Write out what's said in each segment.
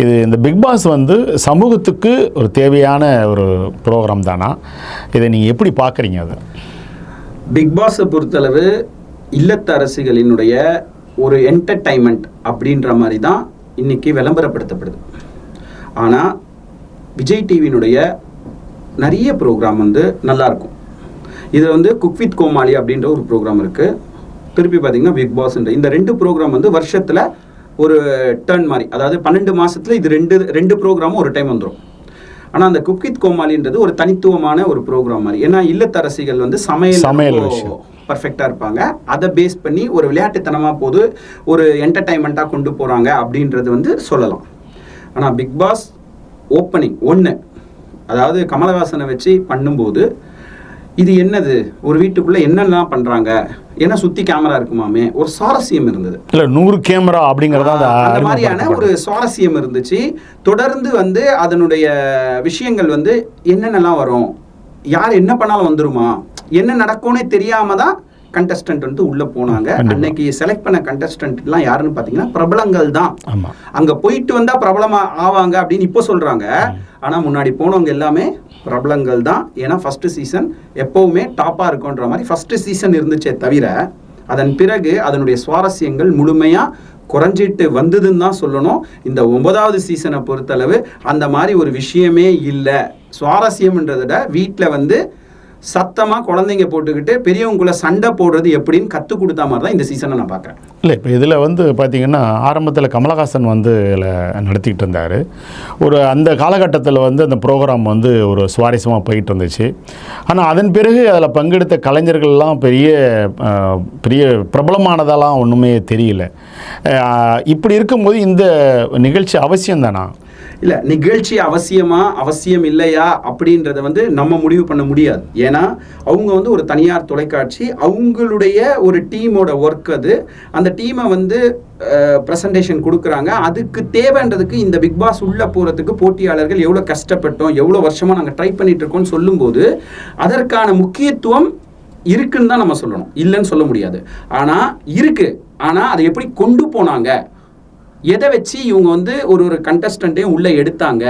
இது இந்த big pass வந்து சமூகத்துக்கு ஒரு தேவையான ஒரு ப்ரோக்ராம் தானா? இதை நீங்கள் எப்படி பார்க்குறீங்க? அது பிக் பாஸை பொறுத்தளவு இல்லத்தரசிகளினுடைய ஒரு என்டர்டைன்மெண்ட் அப்படின்ற மாதிரி தான் இன்றைக்கி விளம்பரப்படுத்தப்படுது. ஆனால் விஜய் டிவியினுடைய நிறைய ப்ரோக்ராம் வந்து நல்லாயிருக்கும். இது வந்து குக் வித் கோமாளி அப்படின்ற ஒரு ப்ரோக்ராம் இருக்குது. திருப்பி பார்த்திங்கன்னா பிக் பாஸ்ன்ற இந்த 2 ப்ரோக்ராம் வந்து வருஷத்தில் ஒரு டர்ன் மாதிரி, அதாவது 12 மாதத்தில் இது ரெண்டு ப்ரோக்ராமும் ஒரு டைம் வந்துடும். ஆனால் அந்த குக் வித் கோமாளின்றது ஒரு தனித்துவமான ஒரு ப்ரோக்ராம் மாதிரி. ஏன்னா இல்லத்தரசிகள் வந்து சமையல் பர்ஃபெக்டாக இருப்பாங்க. அதை பேஸ் பண்ணி ஒரு விளையாட்டுத்தனமாக போது ஒரு என்டர்டைன்மெண்ட்டாக கொண்டு போகிறாங்க அப்படின்றது வந்து சொல்லலாம். ஆனால் பிக் பாஸ் ஓப்பனிங் 1, அதாவது கமலஹாசனை வச்சு பண்ணும்போது இது என்னது, ஒரு வீட்டுக்குள்ளே என்னெல்லாம் பண்ணுறாங்க, ஏன்னா சுற்றி கேமரா இருக்குமாமே, ஒரு சுவாரஸ்யம் இருந்தது. இல்லை 100 கேமரா அப்படிங்கிறதா அந்த மாதிரியான ஒரு சுவாரஸ்யம் இருந்துச்சு. தொடர்ந்து வந்து அதனுடைய விஷயங்கள் வந்து என்னென்னலாம் வரும், யார் என்ன பண்ணாலும் வந்துருமா, என்ன நடக்கும்னே தெரியாம தான் கண்டஸ்டன்ட் வந்து உள்ள போனாங்க. அன்னைக்கு செலக்ட் பண்ண கண்டஸ்டன்ட்லாம் யாருன்னு பார்த்தீங்கன்னா பிரபலங்கள் தான். அங்கே போயிட்டு வந்தா பிரபலமா ஆவாங்க அப்படின்னு இப்போ சொல்றாங்க. ஆனால் முன்னாடி போனவங்க எல்லாமே பிரபலங்கள் தான். ஏன்னா ஃபர்ஸ்ட் சீசன் எப்பவுமே டாப்பா இருக்குன்ற மாதிரி ஃபர்ஸ்ட் சீசன் இருந்துச்சே தவிர அதன் பிறகு அதனுடைய சுவாரஸ்யங்கள் முழுமையா குறைஞ்சிட்டு வந்ததுன்னு தான் சொல்லணும். இந்த 9வது சீசனை பொறுத்தளவு அந்த மாதிரி ஒரு விஷயமே இல்லை. சுவாரஸ்யம்ன்றதை விட வீட்டில் வந்து சத்தமாக குழந்தைங்க போட்டுக்கிட்டு பெரியவங்களை சண்டை போடுறது எப்படின்னு கற்றுக் கொடுத்தா மாதிரி தான் இந்த சீசனை நான் பார்க்குறேன். இல்லை, இப்போ இதில் வந்து பார்த்திங்கன்னா ஆரம்பத்தில் கமலஹாசன் வந்து இதில் நடத்திக்கிட்டு இருந்தார். அந்த காலகட்டத்தில் வந்து அந்த ப்ரோக்ராம் வந்து ஒரு சுவாரஸ்யமாக போயிட்டு இருந்துச்சு. ஆனால் அதன் பிறகு அதில் பங்கெடுத்த கலைஞர்கள்லாம் பெரிய பிரபலமானதெல்லாம் ஒன்றுமே தெரியல. இப்படி இருக்கும்போது இந்த நிகழ்ச்சி அவசியம் தானா? இல்லை, நிகழ்ச்சி அவசியம் இல்லையா அப்படின்றத வந்து நம்ம முடிவு பண்ண முடியாது. ஏன்னா அவங்க வந்து ஒரு தனியார் தொலைக்காட்சி, அவங்களுடைய ஒரு டீமோட ஒர்க் அது. அந்த டீமை வந்து ப்ரெசன்டேஷன் கொடுக்குறாங்க. அதுக்கு தேவைன்றதுக்கு இந்த பிக் பாஸ் உள்ளே போகிறதுக்கு போட்டியாளர்கள் எவ்வளோ கஷ்டப்பட்டோம், எவ்வளோ வருஷமாக நாங்கள் ட்ரை பண்ணிட்டு இருக்கோம்னு சொல்லும்போது அதற்கான முக்கியத்துவம் இருக்குன்னு தான் நம்ம சொல்லணும், இல்லைன்னு சொல்ல முடியாது. ஆனால் இருக்குது. ஆனால் அதை எப்படி கொண்டு போனாங்க, எதை வச்சு இவங்க வந்து ஒரு கண்டஸ்டண்ட்டையும் உள்ளே எடுத்தாங்க.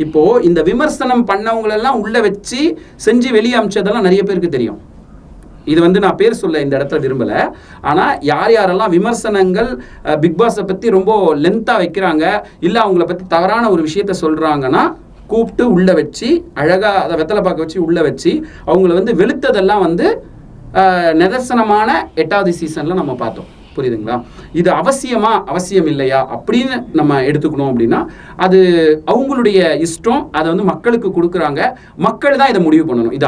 இப்போது இந்த விமர்சனம் பண்ணவங்களெல்லாம் உள்ளே வச்சு செஞ்சு வெளியே அமிச்சதெல்லாம் நிறைய பேருக்கு தெரியும். இது வந்து நான் பேர் சொல்ல இந்த இடத்துல விரும்பலை. ஆனால் யாரெல்லாம் விமர்சனங்கள் பிக் பாஸை பற்றி ரொம்ப லென்த்தாக வைக்கிறாங்க, இல்லை அவங்கள பற்றி தவறான ஒரு விஷயத்த சொல்கிறாங்கன்னா கூப்பிட்டு உள்ளே வச்சு அழகாக அதை வெத்தலை பார்க்க வச்சு உள்ளே வச்சு அவங்கள வந்து வெளுத்ததெல்லாம் வந்து நிதர்சனமான 8வது சீசனில் நம்ம பார்த்தோம். புரியுதுங்களா? இது அவசியம் இல்லையா அப்படின்னு நம்ம எடுத்துக்கணும். அப்படின்னா அது அவங்களுடைய இஷ்டம். அதை வந்து மக்களுக்கு கொடுக்குறாங்க. மக்கள் தான் இதை முடிவு பண்ணணும், இது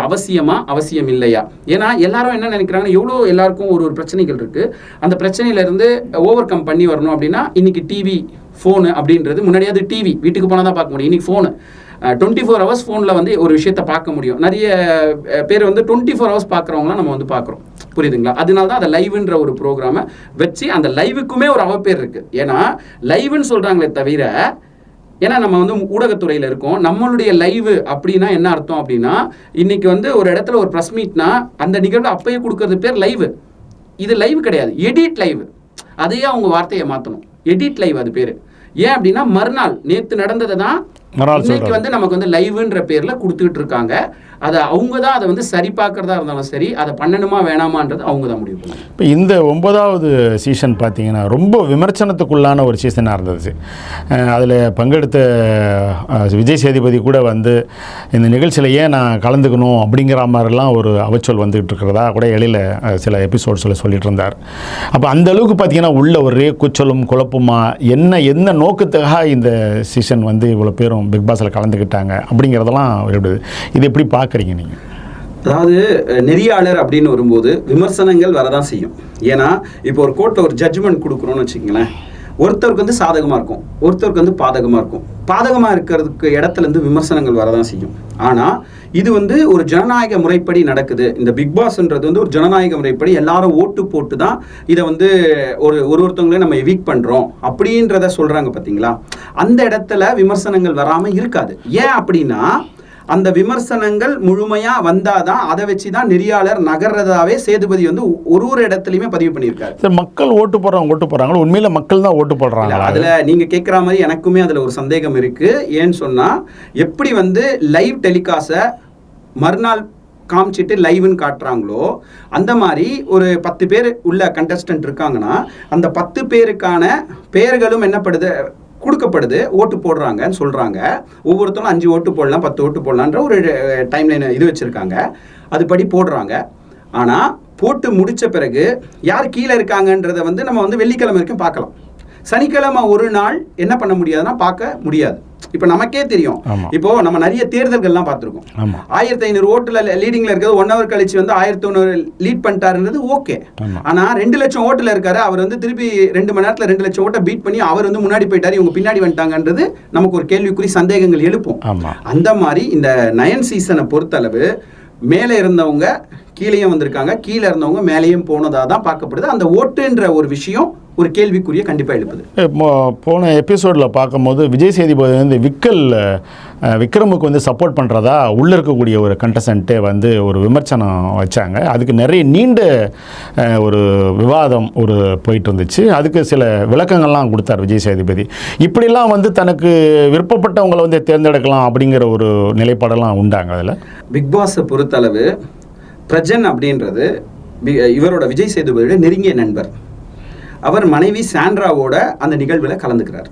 அவசியம் இல்லையா. ஏன்னா எல்லாரும் என்ன நினைக்கிறாங்கன்னா, எவ்வளோ எல்லாருக்கும் ஒரு பிரச்சனைகள் இருக்குது, அந்த பிரச்சனையிலேருந்து ஓவர் கம் பண்ணி வரணும். அப்படின்னா இன்னைக்கு டிவி ஃபோனு அப்படின்றது, முன்னாடியாவது டிவி வீட்டுக்கு போனால் தான் பார்க்க முடியும். இன்னைக்கு ஃபோனு 24 hours ஃபோனில் வந்து ஒரு விஷயத்தை பார்க்க முடியும். நிறைய பேர் வந்து 24 hours பார்க்குறவங்களாம் நம்ம வந்து பார்க்குறோம். புரியுதுங்களா? அதனால தான் அதை லைவ்ன்ற ஒரு ப்ரோக்ராமை வச்சு அந்த லைவுக்குமே ஒரு அவப்பேர் இருக்குது. ஏன்னா லைவ்னு சொல்கிறாங்களே தவிர, ஏன்னா நம்ம வந்து ஊடகத்துறையில் இருக்கோம். நம்மளுடைய லைவு அப்படின்னா என்ன அர்த்தம் அப்படின்னா, இன்னைக்கு வந்து ஒரு இடத்துல ஒரு ப்ரெஸ் மீட்னா அந்த நிகழ்வு அப்பயே கொடுக்கறது பேர் லைவு. இது லைவ் கிடையாது, எடிட் லைவ். அதையே அவங்க வார்த்தையை மாற்றணும், எடிட் லைவ் அது பேர். ஏன் அப்படின்னா மறுநாள் நேற்று நடந்ததை தான் இன்னைக்கு வந்து நமக்கு வந்து லைவ்ன்ற பேர்ல கொடுத்துட்டு இருக்காங்க. அதை அவங்க தான் அதை வந்து சரி பார்க்கறதா இருந்தாலும் சரி, அதை பண்ணணுமா வேணாமான்றது அவங்க தான் முடிவு பண்ணுவாங்க. இப்போ இந்த 9வது சீசன் பார்த்தீங்கன்னா ரொம்ப விமர்சனத்துக்குள்ளான ஒரு சீசனாக இருந்தது. அதில் பங்கெடுத்த விஜய் சேதுபதி கூட வந்து இந்த நிகழ்ச்சியில் ஏன் நான் கலந்துக்கணும் அப்படிங்கிற மாதிரிலாம் ஒரு அவச்சொல் வந்துகிட்டு இருக்கிறதா கூட இடையில சில எபிசோட்ஸில் சொல்லிட்டு இருந்தார். அப்போ அந்த அளவுக்கு பார்த்தீங்கன்னா உள்ள ஒரே கூச்சலும் குழப்பமா, என்ன நோக்கத்துக்காக இந்த சீசன் வந்து இவ்வளோ பேரும் பிக் பாஸில் கலந்துக்கிட்டாங்க அப்படிங்கிறதெல்லாம் இது எப்படி பார்க்குறீங்க நீங்கள்? அதாவது நெறியாளர் அப்படின்னு வரும்போது விமர்சனங்கள் வரதான் செய்யும். ஏன்னா இப்போ ஒரு கோர்ட்டில் ஒரு ஜட்ஜ்மெண்ட் கொடுக்குறோன்னு வச்சுக்கங்களேன், ஒருத்தருக்கு வந்து சாதகமாக இருக்கும், ஒருத்தருக்கு வந்து பாதகமாக இருக்கும். பாதகமாக இருக்கிறதுக்கு இடத்துலேருந்து விமர்சனங்கள் வரதான் செய்யும். ஆனால் இது வந்து ஒரு ஜனநாயக முறைப்படி நடக்குது. இந்த பிக் பாஸ்ன்றது வந்து ஒரு ஜனநாயக முறைப்படி எல்லாரும் ஓட்டு போட்டு தான் இதை வந்து ஒருத்தவங்களே நம்ம எவிக் பண்ணுறோம் அப்படின்றத சொல்கிறாங்க பார்த்தீங்களா. அந்த இடத்துல விமர்சனங்கள் வராமல் இருக்காது. ஏன் அப்படின்னா அந்த விமர்சனங்கள் முழுமையா வந்தாதான் அதை வச்சுதான் நெறியாளர் நகர்றதாவே சேதுபதி வந்து ஒரு இடத்துலயுமே பதிவு பண்ணியிருக்காரு. சரி, மக்கள் ஓட்டு போடுறாங்க, உண்மையில மக்கள் தான் ஓட்டு போடுறாங்க. அதுல நீங்க கேட்கிற மாதிரி எனக்குமே அதுல ஒரு சந்தேகம் இருக்கு. ஏன்னு சொன்னா, எப்படி வந்து லைவ் டெலிகாஸ்ட மறுநாள் காமிச்சிட்டு லைவ்னு காட்டுறாங்களோ அந்த மாதிரி ஒரு 10 பேர் உள்ள கண்டஸ்டன்ட் இருக்காங்கன்னா அந்த 10 பேருக்கான பெயர்களும் என்னப்படுது கொடுக்கப்படுது, ஓட்டு போடுறாங்கன்னு சொல்கிறாங்க. ஒவ்வொருத்தரும் 5 ஓட்டு போடலாம், 10 ஓட்டு போடலான்ற ஒரு டைம்லைன் இது வச்சுருக்காங்க. அதுபடி போடுறாங்க. ஆனால் போட்டு முடித்த பிறகு யார் கீழே இருக்காங்கன்றதை வந்து நம்ம வந்து வெள்ளிக்கிழமை வரைக்கும் பார்க்கலாம். சனிக்கிழமை ஒரு நாள் என்ன பண்ண முடியாதுன்னா பார்க்க முடியாது. இப்போ நமக்கே தெரியும், இப்போ நம்ம நிறைய தேர்தல்கள்லாம் பார்த்துருக்கோம். 1500 ஓட்டுல லீடிங்ல இருக்கிறது 1 hour கழிச்சு வந்து 1100 லீட் பண்ணிட்டாருன்றது ஓகே. ஆனா 2 லட்சம் ஓட்டுல இருக்காரு, அவர் வந்து திருப்பி 2 மணி நேரத்துல 2 லட்சம் ஓட்டை பீட் பண்ணி அவர் வந்து முன்னாடி போயிட்டாரு, இவங்க பின்னாடி வந்துட்டாங்கன்றது நமக்கு ஒரு கேள்விக்குறி, சந்தேகங்கள் எழுப்பும். அந்த மாதிரி இந்த நயன் சீசனை பொறுத்தளவு மேலே இருந்தவங்க கீழேயும் வந்திருக்காங்க, கீழே இருந்தவங்க மேலேயும் போனதாக தான் பார்க்கப்படுது. அந்த ஓட்டுன்ற ஒரு விஷயம் ஒரு கேள்விக்குரிய கண்டிப்பாக எழுப்புது. போன எபிசோடில் பார்க்கும்போது விஜய் சேதுபதி வந்து விக்ரமுக்கு வந்து சப்போர்ட் பண்ணுறதா உள்ளே இருக்கக்கூடிய ஒரு கண்டஸ்டன்ட்டே வந்து ஒரு விமர்சனம் வச்சாங்க. அதுக்கு நிறைய நீண்ட ஒரு விவாதம் போயிட்டு இருந்துச்சு. அதுக்கு சில விளக்கங்கள்லாம் கொடுத்தார் விஜய் சேதுபதி. இப்படிலாம் வந்து தனக்கு விருப்பப்பட்டவங்களை வந்து தேர்ந்தெடுக்கலாம் அப்படிங்கிற ஒரு நிலைப்பாடெல்லாம் உண்டாங்க. அதில் பிக் பாஸை பொறுத்தளவு பிரஜன் அப்படின்றது இவரோட விஜய் சேதுபதியோட நெருங்கிய நண்பர். அவர் மனைவி சாண்ட்ராவோட அந்த நிகழ்வில் கலந்துக்கிறார்.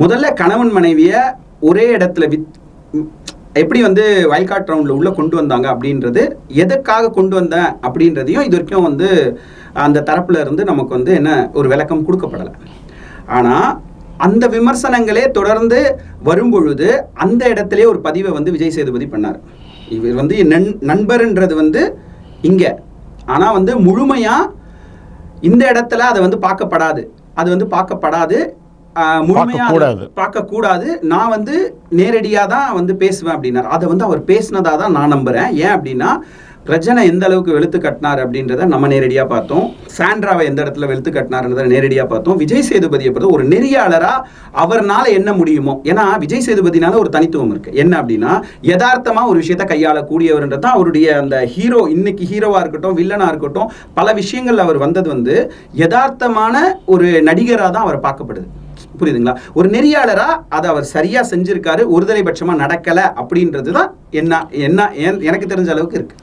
முதல்ல கணவன் மனைவியை ஒரே இடத்துல எப்படி வந்து வைல்ட் கார்ட் ரவுண்டில் உள்ளே கொண்டு வந்தாங்க அப்படின்றது, எதுக்காக கொண்டு வந்தேன் அப்படின்றதையும் இது வரைக்கும் வந்து அந்த தரப்புல இருந்து நமக்கு வந்து என்ன ஒரு விளக்கம் கொடுக்கப்படலை. ஆனால் அந்த விமர்சனங்களே தொடர்ந்து வரும்பொழுது அந்த இடத்துல ஒரு பதிவை வந்து விஜய் சேதுபதி பண்ணார். இவர் வந்து நண்பர்ன்றது வந்து இங்கே, ஆனால் வந்து முழுமையாக இந்த இடத்துல அதை வந்து பார்க்கப்படாது, அது வந்து பார்க்கப்படாது, முழுமையாக பார்க்கக்கூடாது. நான் வந்து நேரடியாக தான் வந்து பேசுவேன் அப்படின்னார். அதை வந்து அவர் பேசினதாக தான் நான் நம்புகிறேன். ஏன் அப்படின்னா, பிரஜனை எந்த அளவுக்கு வெளுத்து கட்டினார் அப்படின்றத நம்ம நேரடியாக பார்த்தோம். சாண்ட்ராவை எந்த இடத்துல வெளுத்து கட்டினார்ன்றதை நேரடியாக பார்த்தோம். விஜய் சேதுபதியை பொறுத்த ஒரு நெறியாளராக அவர்னால என்ன முடியுமோ, ஏன்னா விஜய் சேதுபதினால ஒரு தனித்துவம் இருக்கு. என்ன அப்படின்னா, யதார்த்தமாக ஒரு விஷயத்தை கையாளக்கூடியவர்ன்றது தான் அவருடைய அந்த ஹீரோ. இன்னைக்கு ஹீரோவாக இருக்கட்டும், வில்லனாக இருக்கட்டும், பல விஷயங்கள் அவர் வந்தது வந்து யதார்த்தமான ஒரு நடிகராக தான் அவர் பார்க்கப்படுது. புரியுதுங்களா? ஒரு நெறியாளராக அதை அவர் சரியாக செஞ்சிருக்காரு. ஒருதலை பட்சமாக நடக்கலை அப்படின்றது தான் எனக்கு தெரிஞ்ச அளவுக்கு இருக்கு.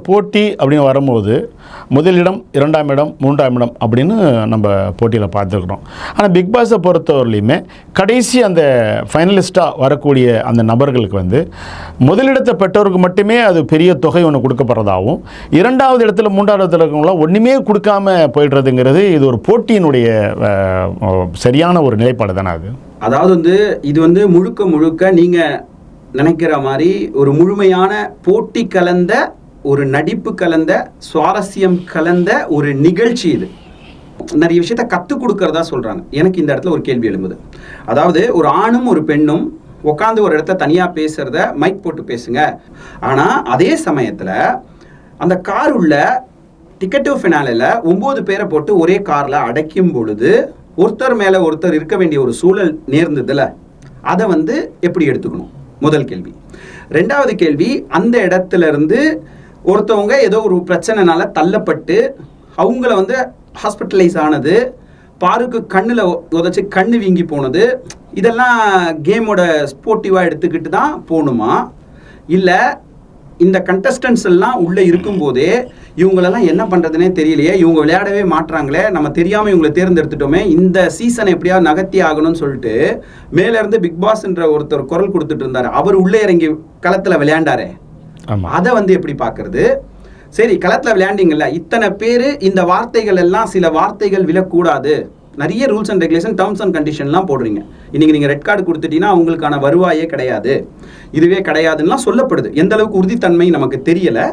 போட்டி அப்படின்னு வரும்போது முதலிடம், 2ஆம் இடம், 3ஆம் இடம் அப்படின்னு நம்ம போட்டியில் பார்த்துருக்குறோம். ஆனால் பிக் பாஸை பொறுத்தவரையிலுமே கடைசி அந்த ஃபைனலிஸ்ட்டாக வரக்கூடிய அந்த நபர்களுக்கு வந்து முதலிடத்தை பெற்றவருக்கு மட்டுமே அது பெரிய தொகை ஒன்று கொடுக்கப்படுறதாகவும், 2வது இடத்துல 3வது இடத்துல இருக்கவங்களாம் ஒன்றுமே கொடுக்காம போயிடுறதுங்கிறது இது ஒரு போட்டியினுடைய சரியான ஒரு நிலைப்பாடு தானே அது? அதாவது வந்து இது வந்து முழுக்க நீங்கள் நினைக்கிற மாதிரி ஒரு முழுமையான போட்டி கலந்த, ஒரு நடிப்பு கலந்த, சுவாரஸ்யம் கலந்த ஒரு நிகழ்ச்சி. இது நிறைய விஷயத்த கற்றுக் கொடுக்கறதா சொல்கிறாங்க. எனக்கு இந்த இடத்துல ஒரு கேள்வி எழும்புது. அதாவது ஒரு ஆணும் ஒரு பெண்ணும் உட்காந்து ஒரு இடத்துல தனியாக பேசுகிறத மைக் போட்டு பேசுங்க. ஆனால் அதே சமயத்தில் அந்த கார் உள்ள டிக்கெட்டிவ் ஃபினாலில் 9 பேரை போட்டு ஒரே காரில் அடைக்கும் பொழுது ஒருத்தர் மேலே ஒருத்தர் இருக்க வேண்டிய ஒரு சூழல் நேர்ந்ததில்ல, அதை வந்து எப்படி எடுத்துக்கணும்? முதல் கேள்வி. 2வது கேள்வி, அந்த இடத்துல இருந்து ஒருத்தவங்க ஏதோ ஒரு பிரச்சனைனால தள்ளப்பட்டு அவங்கள வந்து ஹாஸ்பிட்டலைஸ் ஆனது, பாருக்கு கண்ணில் உதச்சி கண்ணு வீங்கி போனது, இதெல்லாம் கேமோட ஸ்போர்ட்டிவாக எடுத்துக்கிட்டு தான் போகணுமா? இல்லை இந்த கண்டஸ்டன்ஸ் எல்லாம் உள்ளே இருக்கும்போதே இவங்களெல்லாம் என்ன பண்ணுறதுனே தெரியலையே, இவங்க விளையாடவே மாட்டுறாங்களே, நம்ம தெரியாமல் இவங்களை தேர்ந்தெடுத்துட்டோமே, இந்த சீசனை எப்படியாவது நகர்த்தி ஆகணும்னு சொல்லிட்டு மேலேருந்து பிக் பாஸ்ன்ற ஒருத்தர் குரல் கொடுத்துட்டு இருந்தார். அவர் உள்ளே இறங்கி களத்தில் விளையாண்டாரே, அதை வந்து எப்படி பார்க்கறது? சரி, களத்தில் விளையாண்டிங்கல்ல, இத்தனை பேர் இந்த வார்த்தைகள் எல்லாம், சில வார்த்தைகள் விழக்கூடாது, நிறைய rules and regulation, terms and கண்டிஷன்லாம் போடுறீங்க. இன்றைக்கி நீங்கள் ரெட் கார்டு கொடுத்துட்டீங்கன்னா அவங்களுக்கான வருவாயே கிடையாது, இதுவே கிடையாதுன்னா சொல்லப்படுது. எந்த அளவுக்கு உறுதித்தன்மை நமக்கு தெரியலை,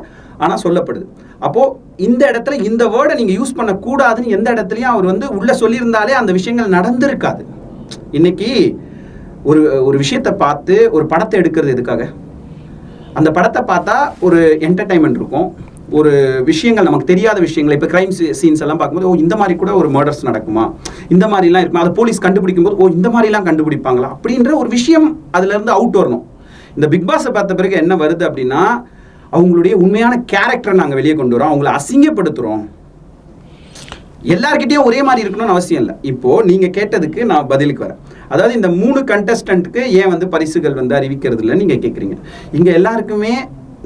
ஆனால் சொல்லப்படுது. அப்போது இந்த இடத்துல இந்த வேர்டை நீங்கள் யூஸ் பண்ணக்கூடாதுன்னு எந்த இடத்துலையும் அவர் வந்து உள்ளே சொல்லியிருந்தாலே அந்த விஷயங்கள் நடந்திருக்காது. இன்னைக்கு ஒரு விஷயத்தை பார்த்து ஒரு படத்தை எடுக்கிறது எதுக்காக? அந்த படத்தை பார்த்தா ஒரு என்டர்டைன்மெண்ட் இருக்கும், ஒரு விஷயங்கள் நமக்கு தெரியாத விஷயங்கள். இப்போ கிரைம் சீன்ஸ் எல்லாம் பார்க்கும்போது, ஓ இந்த மாதிரி கூட ஒரு மர்டர்ஸ் நடக்குமா, இந்த மாதிரிலாம் இருக்குமா, அதை போலீஸ் கண்டுபிடிக்கும் போது ஓ இந்த மாதிரிலாம் கண்டுபிடிப்பாங்களா அப்படின்ற ஒரு விஷயம் அதுலேருந்து அவுட் வரணும். இந்த பிக் பாஸை பார்த்த பிறகு என்ன வருது அப்படின்னா, அவங்களுடைய உண்மையான கேரக்டரை நாங்கள் வெளியே கொண்டு வரோம், அவங்கள அசிங்கப்படுத்துகிறோம். எல்லார்கிட்டையும் ஒரே மாதிரி இருக்கணும்னு அவசியம் இல்லை. இப்போது நீங்கள் கேட்டதுக்கு நான் பதிலுக்கு வரேன். அதாவது இந்த 3 கண்டஸ்டன்ட்டுக்கு ஏன் வந்து பரிசுகள் வந்து அறிவிக்கிறது இல்லைன்னு நீங்கள் கேட்குறீங்க. இங்கே எல்லாருக்குமே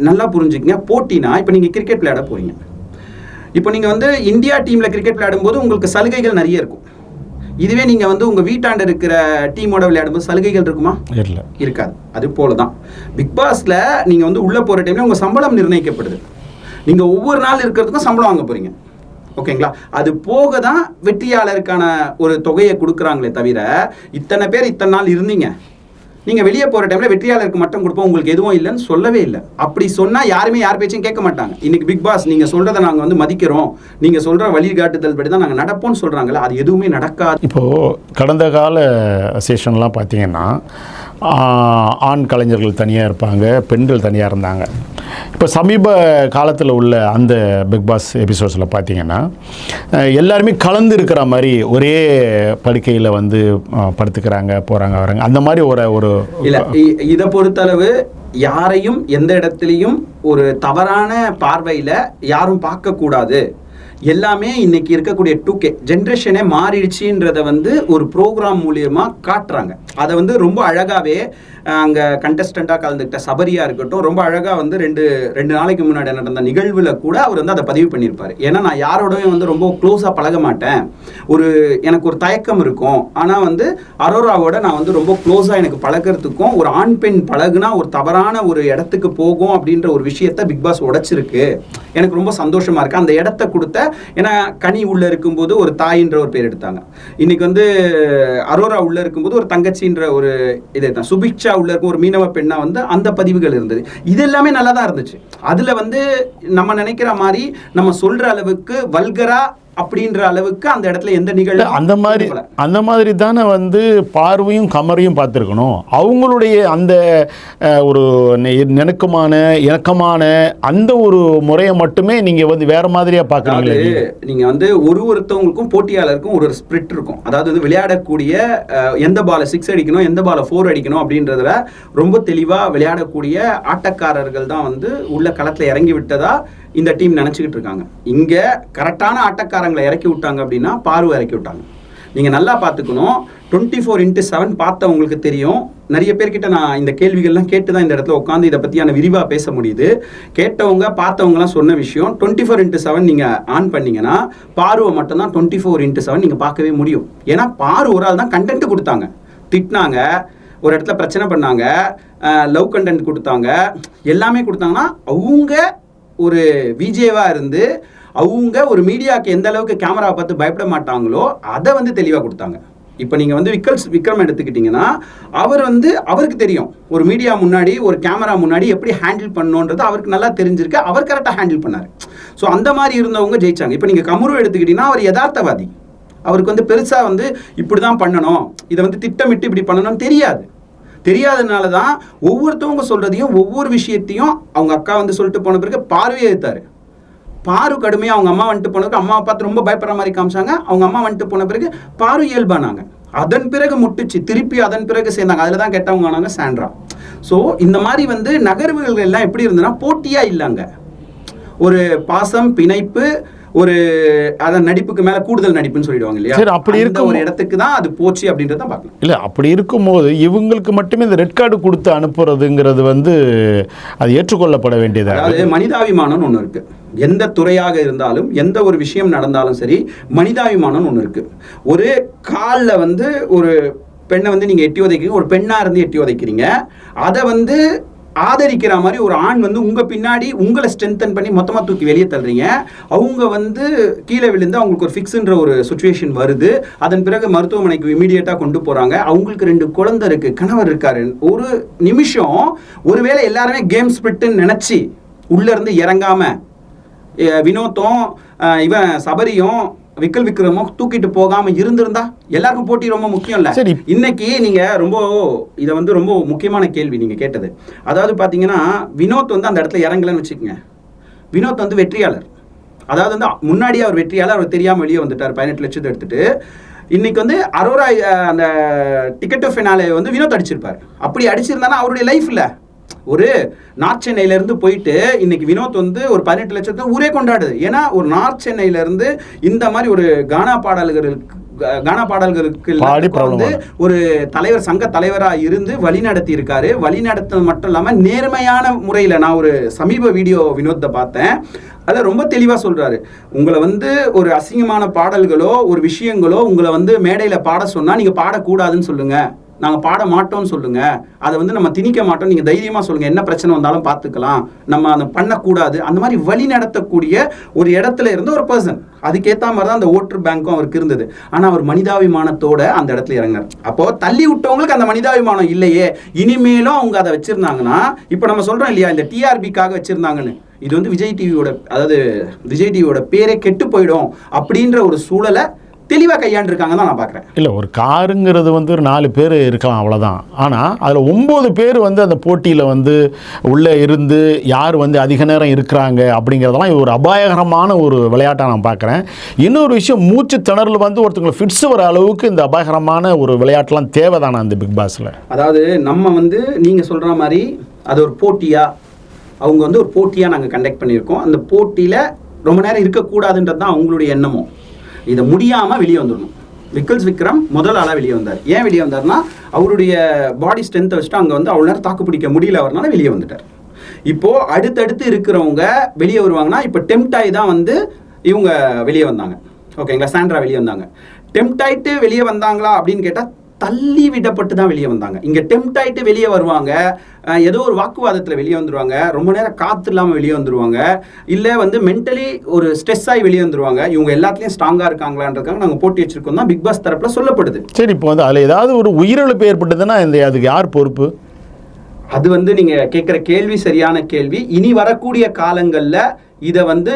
நல்லா புரிஞ்சுக்கங்க, போட்டினா இப்போ நீங்கள் கிரிக்கெட் விளையாட போகிறீங்க. இப்போ நீங்கள் வந்து இந்தியா டீமில் கிரிக்கெட் விளையாடும்போது உங்களுக்கு சலுகைகள் நிறைய இருக்கும். இதுவே நீங்கள் வந்து உங்கள் வீட்டாண்ட இருக்கிற டீமோட விளையாடும்போது சலுகைகள் இருக்குமா? இல்லை, இருக்காது. அது போல தான் பிக் பாஸில் நீங்கள் வந்து உள்ளே போகிற டைமில் உங்கள் சம்பளம் நிர்ணயிக்கப்படுது. நீங்கள் ஒவ்வொரு நாள் இருக்கிறதுக்கும் சம்பளம் வாங்க போகிறீங்க, ஓகேங்களா? அது போக தான் வெற்றியாளருக்கான ஒரு தொகையை கொடுக்குறாங்களே தவிர, இத்தனை பேர் இத்தனை நாள் இருந்தீங்க, நீங்கள் வெளியே போகிற டைமில் வெற்றியாளருக்கு மட்டும் கொடுப்போம், உங்களுக்கு எதுவும் இல்லைன்னு சொல்லவே இல்லை. அப்படி சொன்னால் யாருமே யார் பேச்சையும் கேட்க மாட்டாங்க. இன்றைக்கி பிக் பாஸ் நீங்கள் சொல்கிறத நாங்கள் வந்து மதிக்கிறோம், நீங்கள் சொல்கிற வழிகாட்டுதல் படி தான் நாங்கள் நடப்போம்னு சொல்கிறாங்களே, அது எதுவுமே நடக்காது. இப்போது கடந்த கால செஷன்லாம் பார்த்தீங்கன்னா ஆண் கலைஞர்கள் தனியாக இருப்பாங்க, பெண்கள் தனியாக இருந்தாங்க. இப்போ சமீப காலத்தில் உள்ள அந்த பிக் பாஸ் எபிசோட்ஸில் பார்த்தீங்கன்னா எல்லாருமே கலந்து இருக்கிற மாதிரி ஒரே படுக்கையில் வந்து படுத்துக்கிறாங்க, போகிறாங்க, வராங்க. அந்த மாதிரி ஒரு இல்லை, இதை பொறுத்தளவு யாரையும் எந்த இடத்துலையும் ஒரு தவறான பார்வையில் யாரும் பார்க்கக்கூடாது. எல்லாமே இன்னைக்கு இருக்கக்கூடிய 2K ஜென்ரேஷனே மாறிடுச்சுன்றதை வந்து ஒரு ப்ரோக்ராம் மூலியமாக காட்டுறாங்க. அதை வந்து ரொம்ப அழகாகவே அங்கே கண்டஸ்டண்ட்டாக கலந்துக்கிட்ட சபரியாக இருக்கட்டும், ரொம்ப அழகாக வந்து ரெண்டு நாளைக்கு முன்னாடி நடந்த நிகழ்வில் கூட அவர் வந்து அதை பதிவு பண்ணியிருப்பார். ஏன்னா நான் யாரோடவும் வந்து ரொம்ப க்ளோஸாக பழக மாட்டேன், எனக்கு ஒரு தயக்கம் இருக்கும். ஆனால் வந்து அரோராவோட நான் வந்து ரொம்ப க்ளோஸாக எனக்கு பழகிறதுக்கும், ஒரு ஆண் பெண் பழகுனா ஒரு தவறான ஒரு இடத்துக்கு போகும் அப்படின்ற ஒரு விஷயத்தை பிக் பாஸ் உடைச்சிருக்கு. எனக்கு ரொம்ப சந்தோஷமாக இருக்குது அந்த இடத்த கொடுத்த. ஏன்னா கனி உள்ளே இருக்கும்போது ஒரு தாயின்ற ஒரு பேர் எடுத்தாங்க. இன்னைக்கு வந்து அரோரா உள்ளே இருக்கும்போது ஒரு தங்கச்சின்ற ஒரு இதை தான், சுபிக்ஷா உள்ள இருக்கும் ஒரு மீனவ பெண்ணா வந்து அந்த பதிவுகள் இருந்தது. இது எல்லாமே நல்லா தான் இருந்துச்சு. அதுல வந்து நம்ம நினைக்கிற மாதிரி நம்ம சொல்ற அளவுக்கு வல்கரா அப்படின்ற அளவுக்கு அந்த இடத்துல எந்த நிகழ்வு அந்த மாதிரி தானே வந்து பார்வையும் கமரையும் பார்த்துருக்கணும். அவங்களுடைய அந்த ஒரு நெருக்கமான இணக்கமான அந்த ஒரு முறையை மட்டுமே நீங்கள் வந்து வேறு மாதிரியாக பார்க்குறீங்களே. நீங்கள் வந்து ஒருத்தவங்களுக்கும் போட்டியாளருக்கும் ஒரு ஸ்பிரிட் இருக்கும். அதாவது வந்து விளையாடக்கூடிய எந்த பாலை 6 அடிக்கணும், எந்த பாலை 4 அடிக்கணும் அப்படின்றதுல ரொம்ப தெளிவாக விளையாடக்கூடிய ஆட்டக்காரர்கள் தான் வந்து உள்ள களத்தில் இறங்கி விட்டதா இந்த டீம் நினச்சிக்கிட்டு இருக்காங்க. இங்கே கரெக்டான ஆட்டக்காரங்களை இறக்கி விட்டாங்க அப்படின்னா பார்வை இறக்கி விட்டாங்க. நீங்கள் நல்லா பார்த்துக்கணும். 24x7 பார்த்தவங்களுக்கு தெரியும். நிறைய பேர்கிட்ட நான் இந்த கேள்விகள்லாம் கேட்டு தான் இந்த இடத்துல உட்காந்து இதை பற்றியான விரிவாக பேச முடியுது. கேட்டவங்க பார்த்தவங்கலாம் சொன்ன விஷயம், 24x7 நீங்கள் ஆன் பண்ணிங்கன்னா பார்வை மட்டும்தான் 24x7 நீங்கள் பார்க்கவே முடியும். ஏன்னா ஒரு ஆள் தான் கண்டென்ட் கொடுத்தாங்க, திட்டினாங்க, ஒரு இடத்துல பிரச்சனை பண்ணாங்க, லவ் கண்டென்ட் கொடுத்தாங்க, எல்லாமே கொடுத்தாங்கன்னா அவங்க ஒரு விஜேவாக இருந்து அவங்க ஒரு மீடியாவுக்கு எந்த அளவுக்கு கேமராவை பார்த்து பயப்பட மாட்டாங்களோ அதை வந்து தெளிவாக கொடுத்தாங்க. இப்போ நீங்கள் வந்து விக்ரம் எடுத்துக்கிட்டிங்கன்னா அவர் வந்து அவருக்கு தெரியும் ஒரு மீடியா முன்னாடி ஒரு கேமரா முன்னாடி எப்படி ஹேண்டில் பண்ணணுன்றது அவருக்கு நல்லா தெரிஞ்சிருக்கு. அவர் கரெக்டாக ஹேண்டில் பண்ணார். ஸோ அந்த மாதிரி இருந்தவங்க ஜெயிச்சாங்க. இப்போ நீங்கள் கமரு எடுத்துக்கிட்டிங்கன்னா அவர் யதார்த்தவாதி. அவருக்கு வந்து பெருசாக வந்து இப்படி தான் பண்ணணும், இதை வந்து திட்டமிட்டு இப்படி பண்ணணும்னு தெரியாதனால தான் ஒவ்வொருத்தவங்க சொல்கிறதையும் ஒவ்வொரு விஷயத்தையும் அவங்க அக்கா வந்து சொல்லிட்டு போன பிறகு பார்வையை எடுத்தார். கடுமையாக அவங்க அம்மா வந்துட்டு போனதுக்கு அம்மாவை பார்த்து ரொம்ப பயப்படுற மாதிரி காமிச்சாங்க. அவங்க அம்மா வந்துட்டு போன பிறகு இயல்பானாங்க. அதன் பிறகு முட்டுச்சு, திருப்பி அதன் பிறகு சேர்ந்தாங்க. அதில் தான் கெட்டவங்க ஆனாங்க சாண்ட்ரா. ஸோ இந்த மாதிரி வந்து நகர்வுகள் எல்லாம் எப்படி இருந்ததுன்னா போட்டியாக இல்லைங்க, ஒரு பாசம் பிணைப்பு, ஒரு அதன் நடிப்புக்கு மேலே கூடுதல் நடிப்புன்னு சொல்லிடுவாங்க இல்லையா. சரி, அப்படி இருக்க ஒரு இடத்துக்கு தான் அது போச்சு அப்படின்றத பார்க்கலாம். இல்லை, அப்படி இருக்கும்போது இவங்களுக்கு மட்டுமே இந்த ரெட் கார்டு கொடுத்து அனுப்புறதுங்கிறது வந்து அது ஏற்றுக்கொள்ளப்பட வேண்டியது. அதாவது மனிதாபிமானம்னு ஒன்று இருக்குது. எந்த துறையாக இருந்தாலும் எந்த ஒரு விஷயம் நடந்தாலும் சரி மனிதாபிமானம்னு ஒன்று இருக்குது. ஒரு காலில் வந்து ஒரு பெண்ணை வந்து நீங்கள் எட்டி உதைக்கிறீங்க, ஒரு பெண்ணாக இருந்து எட்டி உதைக்கிறீங்க, அதை வந்து ஆதரிக்கிற மாதிரி ஒரு ஆண் வந்து உங்கள் பின்னாடி உங்களை ஸ்ட்ரென்தன் பண்ணி மொத்தமாக தூக்கி வெளியே தள்ளுறீங்க. அவங்க வந்து கீழே விழுந்து அவங்களுக்கு ஒரு ஃபிக்ஸுன்ற ஒரு சுச்சுவேஷன் வருது. அதன் பிறகு மருத்துவமனைக்கு இமீடியட்டாக கொண்டு போகிறாங்க. அவங்களுக்கு 2 குழந்தை இருக்குது, கணவர் இருக்காரு. ஒரு நிமிஷம் ஒருவேளை எல்லாருமே கேம் ஸ்பிரிட்டுன்னு நினச்சி உள்ளேருந்து இறங்காமல் வினோத்தும் இவன் சபரியும் விக்ரமும் தூக்கிட்டு போகாம இருந்திருந்தா எல்லாருக்கும் போட்டி ரொம்ப முக்கியம் இல்ல. இன்னைக்கு நீங்க இதை வந்து ரொம்ப முக்கியமான கேள்வி நீங்க கேட்டது. அதாவது பாத்தீங்கன்னா வினோத் வந்து அந்த இடத்துல இறங்கலன்னு வச்சுக்கோங்க. வினோத் வந்து வெற்றியாளர். அதாவது வந்து முன்னாடியே அவர் வெற்றியாளர், அவர் தெரியாம வெளியே வந்துட்டார் 18 லட்சத்தை எடுத்துட்டு. இன்னைக்கு வந்து அரோரா அந்த டிக்கெட் ஃபினாலே வந்து வினோத் அடிச்சிருப்பார். அப்படி அடிச்சிருந்தானா அவருடைய லைஃப்ல ஒரு நார்த் சென்னையிலேருந்து போயிட்டு இன்னைக்கு வினோத் வந்து ஒரு 18 லட்சத்தை ஊரே கொண்டாடுது. ஏன்னா ஒரு நார்த் சென்னையிலேருந்து இந்த மாதிரி ஒரு கானா பாடல்களுக்கு வந்து ஒரு தலைவர், சங்க தலைவரா இருந்து வழி நடத்தி இருக்காரு. வழி நடத்தது மட்டும் இல்லாம நேர்மையான முறையில, நான் ஒரு சமீப வீடியோ வினோத்தை பார்த்தேன், அதில் ரொம்ப தெளிவா சொல்றாரு, உங்களை வந்து ஒரு அசிங்கமான பாடல்களோ ஒரு விஷயங்களோ உங்களை வந்து மேடையில பாட சொன்னா நீங்க பாடக்கூடாதுன்னு சொல்லுங்க, நாங்கள் பாட மாட்டோம்னு சொல்லுங்க, அதை வந்து நம்ம திணிக்க மாட்டோம், நீங்கள் தைரியமாக சொல்லுங்கள், என்ன பிரச்சனை வந்தாலும் பார்த்துக்கலாம், நம்ம அதை பண்ணக்கூடாது. அந்த மாதிரி வழி நடத்தக்கூடிய ஒரு இடத்துல இருந்த ஒரு பர்சன். அதுக்கேற்ற மாதிரி தான் அந்த ஓட்டர் பேங்க்கும் அவருக்கு இருந்தது. ஆனால் அவர் மனிதாபிமானத்தோட அந்த இடத்துல இறங்கினார். அப்போது தள்ளி விட்டவங்களுக்கு அந்த மனிதாபிமானம் இல்லையே, இனிமேலும் அவங்க அதை வச்சுருந்தாங்கன்னா, இப்போ நம்ம சொல்கிறோம் இல்லையா, இந்த டிஆர்பிக்காக வச்சுருந்தாங்கன்னு, இது வந்து விஜய் டிவியோட பேரே கெட்டு போயிடும் அப்படின்ற ஒரு சூழலை தெளிவாக கையாண்டிருக்காங்க தான் நான் பார்க்குறேன். இல்லை, ஒரு காருங்கிறது வந்து ஒரு 4 பேர் இருக்கலாம், அவ்வளோதான். ஆனால் அதில் 9 பேர் வந்து அந்த போட்டியில் வந்து உள்ளே இருந்து யார் வந்து அதிக நேரம் இருக்கிறாங்க அப்படிங்கிறதெல்லாம் இது ஒரு அபாயகரமான ஒரு விளையாட்டாக நான் பார்க்குறேன். இன்னொரு விஷயம், மூச்சு திணறல் வந்து ஒருத்தவங்களுக்கு ஃபிட்ஸ் வர அளவுக்கு இந்த அபாயகரமான ஒரு விளையாட்டுலாம் தேவைதானா அந்த பிக் பாஸில்? அதாவது நம்ம வந்து நீங்கள் சொல்கிற மாதிரி அது ஒரு போட்டியாக, அவங்க வந்து ஒரு போட்டியாக நாங்கள் கண்டக்ட் பண்ணியிருக்கோம். அந்த போட்டியில் ரொம்ப நேரம் இருக்கக்கூடாதுன்றது தான் அவங்களுடைய எண்ணமும். இதை முடியாமல் வெளியே வந்துடணும். விக்கல்ஸ் விக்ரம் முதல் ஆளாக வெளியே வந்தார். ஏன் வெளியே வந்தார்னா, அவருடைய பாடி ஸ்ட்ரென்த்தை வச்சுட்டு அங்கே வந்து அவ்வளோ நேரம் தாக்கு பிடிக்க முடியல, அவர்னால வெளியே வந்துட்டார். இப்போது அடுத்தடுத்து இருக்கிறவங்க வெளியே வருவாங்கன்னா, இப்போ டெம்ட் ஆகி தான் வந்து இவங்க வெளியே வந்தாங்க. ஓகேங்களா, சாண்ட்ரா வெளியே வந்தாங்க. டெம்ட் ஆகிட்டு வெளியே வந்தாங்களா அப்படின்னு கேட்டால் தள்ளி விடப்பட்டு தான் வெளியே வந்தாங்க. இங்கே டெம்ட் ஆகிட்டு வெளியே வருவாங்க, ஏதோ ஒரு வாக்குவாதத்தில் வெளியே வந்துடுவாங்க, ரொம்ப நேரம் காற்று இல்லாமல் வெளியே வந்துடுவாங்க, இல்லை வந்து மென்டலி ஒரு ஸ்ட்ரெஸ் ஆகி வெளியே வந்துடுவாங்க. இவங்க எல்லாத்துலேயும் ஸ்ட்ராங்காக இருக்காங்களான்றதுக்காக நாங்கள் போட்டி வச்சுருக்கோம் தான் பிக் பாஸ் தரப்பில் சொல்லப்படுது. சரி, இப்போ வந்து அதில் ஏதாவது ஒரு உயிரிழப்பு ஏற்பட்டதுன்னா அதுக்கு யார் பொறுப்பு? அது வந்து நீங்கள் கேட்குற கேள்வி சரியான கேள்வி. இனி வரக்கூடிய காலங்களில் இதை வந்து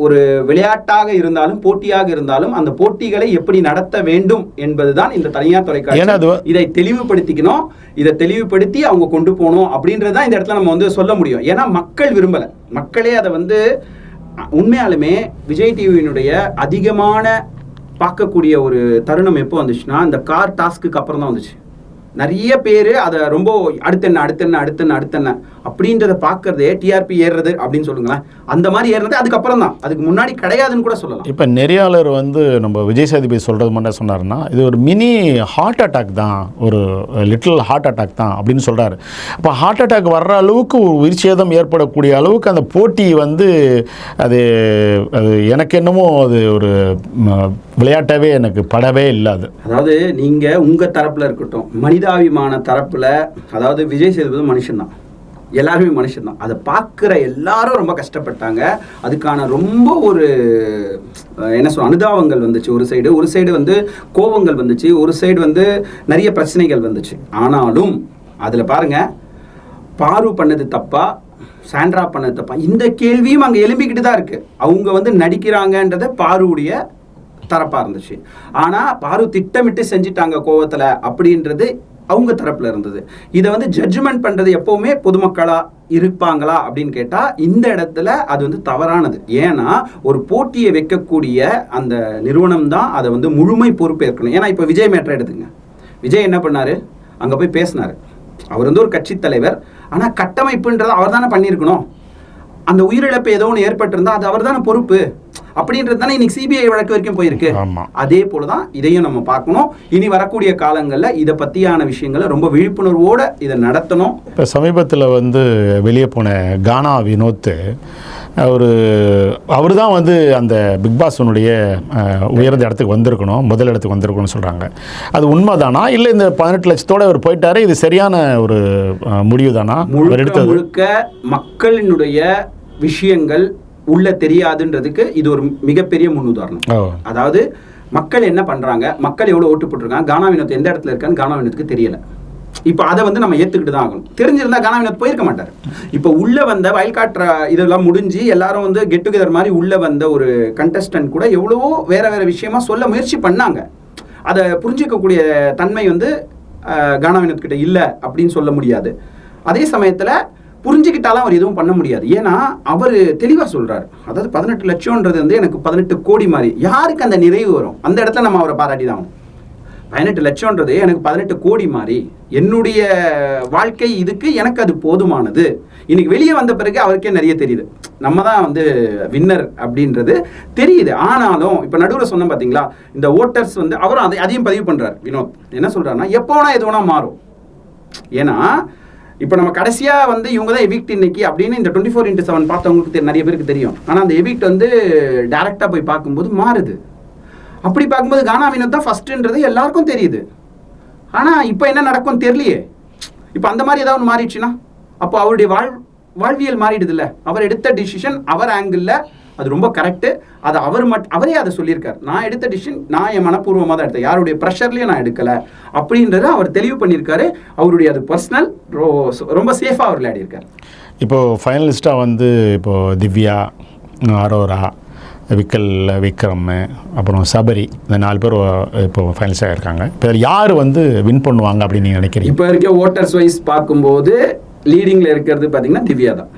ஒரு விளையாட்டாக இருந்தாலும் போட்டியாக இருந்தாலும் அந்த போட்டிகளை எப்படி நடத்த வேண்டும் என்பதுதான் இந்த தனியார் தொலைக்காட்சி இதை தெளிவுபடுத்திக்கணும். இதை தெளிவுபடுத்தி அவங்க கொண்டு போகணும் அப்படின்றதான் இந்த இடத்துல நம்ம வந்து சொல்ல முடியும். ஏன்னா மக்கள் விரும்பலை, மக்களே அதை வந்து உண்மையாலுமே விஜய் டிவியினுடைய அதிகமான பார்க்கக்கூடிய ஒரு தருணம் எப்போ வந்துச்சுன்னா, இந்த கார் டாஸ்க்கு அப்புறம் தான் வந்துச்சு. நிறைய பேர் அதை ரொம்ப அடுத்தென்ன அப்படின்றத பார்க்கறதே டிஆர்பி ஏறுறது அப்படின்னு சொல்லுங்களேன். அந்த மாதிரி ஏறுறது அதுக்கப்புறம் தான், அதுக்கு முன்னாடி கிடையாதுன்னு கூட சொல்லலாம். இப்போ நெறியாளர் வந்து நம்ம விஜய் சேதுபதி சொல்கிறது மட்டும் சொன்னார்னா, இது ஒரு மினி ஹார்ட் அட்டாக் தான், ஒரு லிட்டில் ஹார்ட் அட்டாக் தான் அப்படின்னு சொல்கிறாரு. அப்போ ஹார்ட் அட்டாக் வர்ற அளவுக்கு ஒரு உயிர்ச்சேதம் ஏற்படக்கூடிய அளவுக்கு அந்த போட்டி வந்து அது எனக்கு என்னமோ அது ஒரு விளையாட்டாகவே எனக்கு படவே இல்லாது. அதாவது நீங்கள் உங்கள் தரப்பில் இருக்கட்டும், மனிதாபிமான தரப்பில், அதாவது விஜய் சேதுபதி மனுஷன்தான், எல்லாருமே மனுஷன்தான், அதை பார்க்குற எல்லாரும் ரொம்ப கஷ்டப்பட்டாங்க. அதுக்கான ரொம்ப ஒரு என்ன சொல்ல அனுதாபங்கள் வந்துச்சு. ஒரு சைடு வந்து கோபங்கள் வந்துச்சு, ஒரு சைடு வந்து நிறைய பிரச்சனைகள் வந்துச்சு. ஆனாலும் அதில் பாருங்கள், பாரு பண்ணது தப்பா, சாண்ட்ரா பண்ணது தப்பா, இந்த கேள்வியும் அங்கே எழும்பிக்கிட்டு தான் இருக்குது. அவங்க வந்து நடிக்கிறாங்கன்றத பாருடைய தரப்பாக இருந்துச்சு. ஆனால் பாரு திட்டமிட்டு செஞ்சிட்டாங்க கோவத்தில் அப்படின்றது அவங்க தரப்பில் இருந்தது. இதை வந்து ஜட்ஜ்மெண்ட் பண்ணுறது எப்போவுமே பொதுமக்களாக இருப்பாங்களா அப்படின்னு கேட்டால் இந்த இடத்துல அது வந்து தவறானது. ஏன்னா ஒரு போட்டியை வைக்கக்கூடிய அந்த நிறுவனம் தான் அதை வந்து முழுமை பொறுப்பேற்கணும். ஏன்னா இப்போ விஜய் மேட்டரை எடுத்துங்க. விஜய் என்ன பண்ணார், அங்கே போய் பேசினார். அவர் வந்து ஒரு கட்சி தலைவர், ஆனால் கட்டமைப்புன்றதை அவர் தானே பண்ணியிருக்கணும். அந்த உயிரிழப்பு ஏதோ ஒன்று ஏற்பட்டிருந்தால் அது அவர் தானே பொறுப்பு அப்படின்றது தானே இன்னைக்கு சிபிஐ வழக்கு வரைக்கும் போயிருக்கு. அதே போல தான் இதையும் நம்ம பார்க்கணும். இனி வரக்கூடிய காலங்களில் இதை பற்றியான விஷயங்களை ரொம்ப விழிப்புணர்வோடு இதை நடத்தணும். இப்போ சமீபத்தில் வந்து வெளியே போன கானா வினோத் அவர் தான் வந்து அந்த பிக் பாஸனுடைய உயர்ந்த இடத்துக்கு வந்திருக்கணும், முதல் இடத்துக்கு வந்திருக்கணும்னு சொல்கிறாங்க. அது உண்மைதானா, இல்லை இந்த 18 லட்சத்தோடு அவர் போயிட்டாரு, இது சரியான ஒரு முடிவு தானா? முழுக்க மக்களினுடைய விஷயங்கள் உள்ள தெரியாதுன்றதுக்கு இது ஒரு மிகப்பெரிய முன்னுதாரணம். அதாவது மக்கள் என்ன பண்ணுறாங்க, மக்கள் எவ்வளோ ஓட்டு போட்டிருக்காங்க, கானா வினோத் எந்த இடத்துல இருக்கான்னு கானா வினோத்துக்கு தெரியலை. இப்போ அதை வந்து நம்ம ஏற்றுக்கிட்டு தான் ஆகணும். தெரிஞ்சிருந்தா கானா வினோத் போயிருக்க மாட்டார். இப்போ உள்ளே வந்த வயல்காட்டுற இதெல்லாம் முடிஞ்சு எல்லாரும் வந்து கெட் டுகெதர் மாதிரி உள்ளே வந்த ஒரு கண்டஸ்டன்ட் கூட எவ்வளவோ வேறு விஷயமா சொல்ல முயற்சி பண்ணாங்க. அதை புரிஞ்சிக்கக்கூடிய தன்மை வந்து கானா வினோத் கிட்ட இல்லை அப்படின்னு சொல்ல முடியாது. அதே சமயத்தில் புரிஞ்சுக்கிட்டாலும் அவர் எதுவும் பண்ண முடியாது. ஏன்னா அவர் தெளிவாக சொல்கிறார், அதாவது 18 லட்சம்ன்றது வந்து எனக்கு 18 கோடி மாதிரி. யாருக்கு அந்த நிறைவு வரும்? அந்த இடத்துல நம்ம அவரை பாராட்டி தான் ஆகணும். 18 லட்சம்ன்றது எனக்கு 18 கோடி மாதிரி, என்னுடைய வாழ்க்கை இதுக்கு எனக்கு அது போதுமானது. இன்னைக்கு வெளியே வந்த பிறகு அவருக்கே நிறைய தெரியுது, நம்ம தான் வந்து வின்னர் அப்படின்றது தெரியுது. ஆனாலும் இப்போ நடுவில் சொன்னேன் பார்த்தீங்களா, இந்த ஓட்டர்ஸ் வந்து அவரும் அதையும் பதிவு பண்ணுறாரு. வினோத் என்ன சொல்கிறாருன்னா, எப்போ வேணா எது வேணா மாறும். ஏன்னா இப்போ நம்ம கடைசியாக வந்து இவங்க தான் எவிக்ட் இன்னைக்கு அப்படின்னு இந்த 24x7 பார்த்தவங்களுக்கு நிறைய பேருக்கு தெரியும். ஆனால் அந்த எவிக்ட் வந்து டேரெக்டாக போய் பார்க்கும்போது மாறுது. அப்படி பார்க்கும்போது கானா வினோத் தான் ஃபர்ஸ்ட்ன்றது எல்லாருக்கும் தெரியுது. ஆனால் இப்போ என்ன நடக்கும்னு தெரியலையே. இப்போ அந்த மாதிரி ஏதாவது மாறிடுச்சுன்னா அப்போ அவருடைய வாழ்வியல் மாறிடுது இல்லை. அவர் எடுத்த டிசிஷன் அவர் ஆங்கிளில் அது ரொம்ப கரெக்டு. அதை அவரே அதை சொல்லியிருக்கார், நான் எடுத்த டிசிஷன் நான் என் மனப்பூர்வமாக தான் எடுத்தேன், யாருடைய ப்ரெஷர்லேயும் நான் எடுக்கலை அப்படின்றத அவர் தெளிவு பண்ணியிருக்காரு. அவருடைய அது பர்சனல் ரொம்ப சேஃபாக அவர் விளையாடியிருக்கார். இப்போது ஃபைனலிஸ்ட்டாக வந்து இப்போது திவ்யா, அரோரா, விக்ரம், அப்புறம் சபரி, இந்த 4 பேர் இப்போ ஃபைனல்ஸாக இருக்காங்க. இப்போ யார் வந்து வின் பண்ணுவாங்க அப்படின்னு நீங்கள் நினைக்கிறீங்க? இப்போ இருக்க ஓட்டர்ஸ் வைஸ் பார்க்கும்போது லீடிங்கில் இருக்கிறது பார்த்தீங்கன்னா திவ்யா தான்.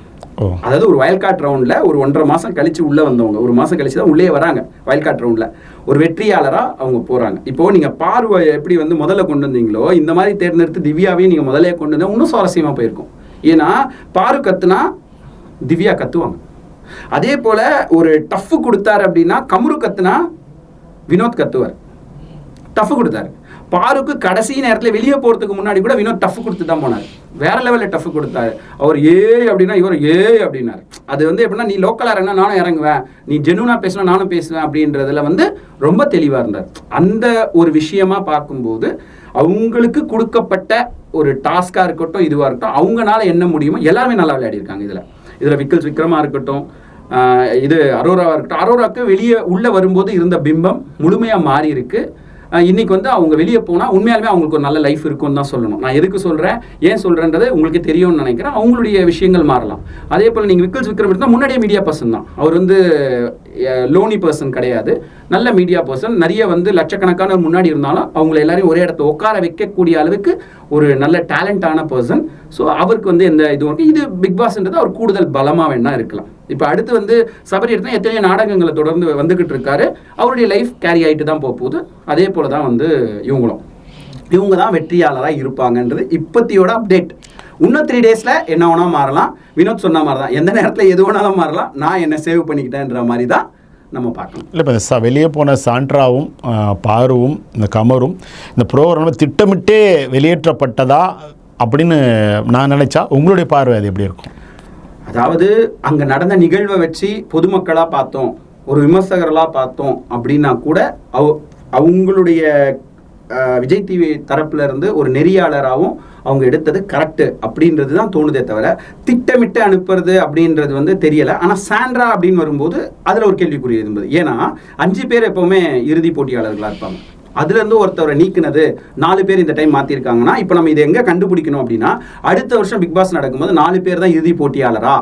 அதாவது ஒரு வயல் கார்ட் ரவுண்டில் ஒரு 1.5 மாதம் கழிச்சு உள்ளே வந்தவங்க, 1 மாதம் கழிச்சு தான் உள்ளே வராங்க. வயல் கார்ட் ரவுண்டில் ஒரு வெற்றியாளராக அவங்க போகிறாங்க. இப்போது நீங்கள் பார்வை எப்படி வந்து முதல்ல கொண்டு வந்தீங்களோ இந்த மாதிரி தேர்ந்தெடுத்து திவ்யாவையும் நீங்கள் முதலே கொண்டு வந்தால் இன்னும் சுவாரஸ்யமாக போயிருக்கும். ஏன்னா பாரு கத்துனா திவ்யா கத்துவாங்க. அதே போல் ஒரு டஃப் கொடுத்தாரு அப்படின்னா கமுரு கத்துனா வினோத் கத்துவார். டஃப் கொடுத்தாரு பாருக்கு, கடைசி நேரத்தில் வெளியே போகிறதுக்கு முன்னாடி கூட வினோத் டஃப் கொடுத்து தான் போனார். வேற லெவலில் டஃப் கொடுத்தாரு. அவர் அப்படின்னா இவர் அப்படின்னாரு. அது வந்து எப்படின்னா, நீ லோக்கலாக இறங்கினா நானும் இறங்குவேன், நீ ஜெனுவனாக பேசினா நானும் பேசுவேன் அப்படின்றதுல வந்து ரொம்ப தெளிவாக இருந்தார். அந்த ஒரு விஷயமா பார்க்கும்போது அவங்களுக்கு கொடுக்கப்பட்ட ஒரு டாஸ்காக இருக்கட்டும், இதுவாக இருக்கட்டும், அவங்களால என்ன முடியுமோ எல்லாருமே நல்லா விளையாடிருக்காங்க. இதில் விக்ரமாக இருக்கட்டும், இது அரோராவாக இருக்கட்டும். அரோராவுக்கு வெளியே உள்ளே வரும்போது இருந்த பிம்பம் முழுமையாக மாறி இருக்கு. இன்னைக்கு வந்து அவங்க வெளியே போனால் உண்மையாலுமே அவங்களுக்கு ஒரு நல்ல லைஃப் இருக்குன்னு தான் சொல்லணும். நான் எதுக்கு சொல்கிறேன், ஏன் சொல்கிறேன்றது உங்களுக்கு தெரியும்னு நினைக்கிறேன். அவங்களுடைய விஷயங்கள் மாறலாம். அதே போல் நீங்கள் விக்ரம் எடுத்தால் முன்னாடியே மீடியா பர்சன் தான். அவர் வந்து லோனி பர்சன் கிடையாது, நல்ல மீடியா பர்சன். நிறைய வந்து லட்சக்கணக்கான முன்னாடி இருந்தாலும் அவங்கள எல்லாரையும் ஒரே இடத்த உட்கார வைக்கக்கூடிய அளவுக்கு ஒரு நல்ல டேலண்டான பர்சன். ஸோ அவருக்கு வந்து எந்த இதுவும் இருக்குது. இது பிக் பாஸ்ன்றது அவர் கூடுதல் பலமாக வேணா இருக்கலாம். இப்போ அடுத்து வந்து சபரி எடுத்தால் எத்தனையோ நாடகங்களை தொடர்ந்து வந்துக்கிட்டு இருக்காரு. அவருடைய லைஃப் கேரி ஆகிட்டு தான் போகுது. அதே போல் தான் வந்து இவங்க தான் வெற்றியாளராக இருப்பாங்கன்றது இப்பத்தியோட அப்டேட். இன்னும் 3 டேஸில் என்ன வேணால் மாறலாம். வினோத் சொன்ன மாதிரி தான், எந்த நேரத்தில் எது வேணாலும் மாறலாம். நான் என்ன சேவ் பண்ணிக்கிட்டேன்ற மாதிரி தான் நம்ம பார்க்கணும். இல்லை, இப்போ வெளியே போன சாண்ட்ராவும் பாருவும் இந்த கமரும் இந்த ப்ரோக்ராமில் திட்டமிட்டே வெளியேற்றப்பட்டதா அப்படின்னு நான் நினச்சா உங்களுடைய பார்வை அது எப்படி இருக்கும்? அதாவது அங்கே நடந்த நிகழ்வை வச்சு பொதுமக்களாக பார்த்தோம், ஒரு விமர்சகர்களாக பார்த்தோம் அப்படின்னா கூட அவங்களுடைய விஜய் டிவி தரப்புல இருந்து ஒரு நெறியாளராகவும் அவங்க எடுத்தது கரெக்டு அப்படின்றது தான் தோணுதே தவிர திட்டமிட்டு அனுப்புறது அப்படின்றது வந்து தெரியலை. ஆனால் சாண்ட்ரா அப்படின்னு வரும்போது அதில் ஒரு கேள்விக்குறி இருந்தது. ஏன்னா 5 பேர் எப்போவுமே இறுதி போட்டியாளர்களாக இருப்பாங்க. அதுலேருந்து ஒருத்தவரை நீக்கினது 4 பேர் இந்த டைம் மாற்றிருக்காங்கன்னா இப்போ நம்ம இதை எங்கே கண்டுபிடிக்கணும் அப்படின்னா, அடுத்த வருஷம் பிக் பாஸ் நடக்கும்போது 4 பேர் தான் இறுதி போட்டியாளரா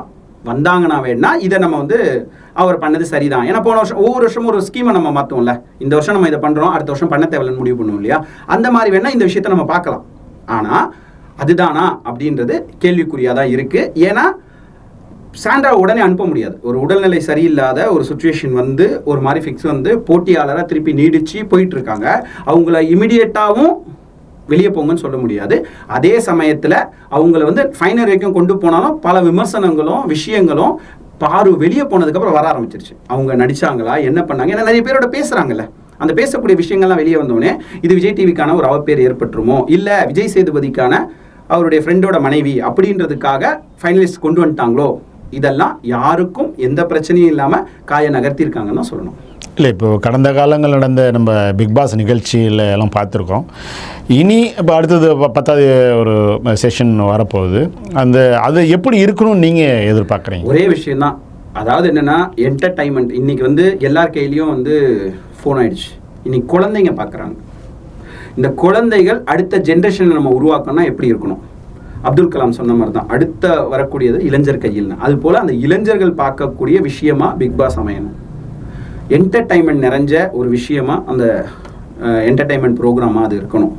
வந்தாங்கன்னா வேணா இதை நம்ம வந்து அவர் பண்ணது சரிதான். ஏன்னா போன வருஷம் ஒவ்வொரு வருஷமும் ஒரு ஸ்கீமை நம்ம மாற்றோம்ல. இந்த வருஷம் நம்ம இதை பண்ணுறோம், அடுத்த வருஷம் பண்ண தேவையில்லைன்னு முடிவு பண்ணுவோம் இல்லையா? அந்த மாதிரி வேணா இந்த விஷயத்தை நம்ம பார்க்கலாம். ஆனால் அதுதானா அப்படின்றது கேள்விக்குறியாக தான் இருக்குது. ஏன்னா சாண்ட்ரா உடனே அனுப்ப முடியாது. ஒரு உடல்நிலை சரியில்லாத ஒரு சுச்சுவேஷன் வந்து ஒரு மாதிரி ஃபிக்ஸ் வந்து போட்டியாளராக திருப்பி நீடிச்சு போயிட்டு இருக்காங்க. அவங்கள இமிடியேட்டாகவும் வெளியே போங்கன்னு சொல்ல முடியாது. அதே சமயத்தில் அவங்கள வந்து ஃபைனல் வரைக்கும் கொண்டு போனாலும் பல விமர்சனங்களும் விஷயங்களும் பாரு வெளியே போனதுக்கப்புறம் வர ஆரம்பிச்சிருச்சு. அவங்க நடிச்சாங்களா, என்ன பண்ணாங்க, ஏன்னா நிறைய பேரோட பேசுகிறாங்கல்ல, அந்த பேசக்கூடிய விஷயங்கள்லாம் வெளியே வந்தோடனே இது விஜய் டிவிக்கான ஒரு அவப்பேர் ஏற்பட்டுருமோ, இல்லை விஜய் சேதுபதிக்கான அவருடைய ஃப்ரெண்டோட மனைவி அப்படின்றதுக்காக ஃபைனலிஸ்ட் கொண்டு வந்துட்டாங்களோ, இதெல்லாம் யாருக்கும் எந்த பிரச்சனையும் இல்லாமல் காயை நகர்த்தியிருக்காங்கன்னு தான் சொல்லணும். இல்லை, இப்போது கடந்த காலங்கள் நடந்த நம்ம பிக் பாஸ் நிகழ்ச்சியில் எல்லாம் பார்த்துருக்கோம். இனி இப்போ அடுத்தது 10வது ஒரு செஷன் வரப்போகுது. அது எப்படி இருக்கணும்னு நீங்கள் எதிர்பார்க்குறீங்க? ஒரே விஷயந்தான், அதாவது என்னென்னா என்டர்டைன்மெண்ட். இன்றைக்கி வந்து எல்லார் கையிலையும் வந்து ஃபோன் ஆயிடுச்சு. இன்றைக்கி குழந்தைங்க பார்க்குறாங்க. இந்த குழந்தைகள் அடுத்த ஜென்ரேஷனை நம்ம உருவாக்கணும்னா எப்படி இருக்கணும்? அப்துல் கலாம் சொன்ன மாதிரி தான், அடுத்த வரக்கூடியது இளைஞர் கையில். அது போல் அந்த இளைஞர்கள் பார்க்கக்கூடிய விஷயமா பிக் பாஸ் அமையணும். என்டர்டைன்மெண்ட் நிறைஞ்ச ஒரு விஷயமா அந்த என்டர்டைன்மெண்ட் ப்ரோக்ராமாக அது இருக்கணும்.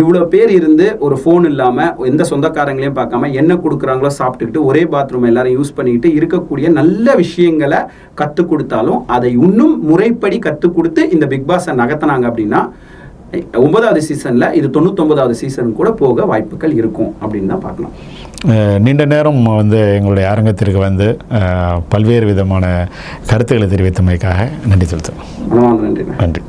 இவ்வளோ பேர் இருந்து ஒரு ஃபோன் இல்லாமல் எந்த சொந்தக்காரங்களையும் பார்க்காம என்ன கொடுக்குறாங்களோ சாப்பிட்டுக்கிட்டு ஒரே பாத்ரூம் எல்லாரும் யூஸ் பண்ணிக்கிட்டு இருக்கக்கூடிய நல்ல விஷயங்களை கற்றுக் கொடுத்தாலும் அதை இன்னும் முறைப்படி கற்றுக் கொடுத்து இந்த பிக் பாஸை நகர்த்தினாங்க அப்படின்னா 9வது சீசனில் இது 99வது சீசன் கூட போக வாய்ப்புகள் இருக்கும் அப்படின்னு தான் பார்க்கலாம். நீண்ட நேரம் வந்து எங்களுடைய அரங்கத்திற்கு வந்து பல்வேறு விதமான கருத்துக்களை தெரிவித்தமைக்காக நன்றி செலுத்துகிறோம். நன்றி. நன்றி.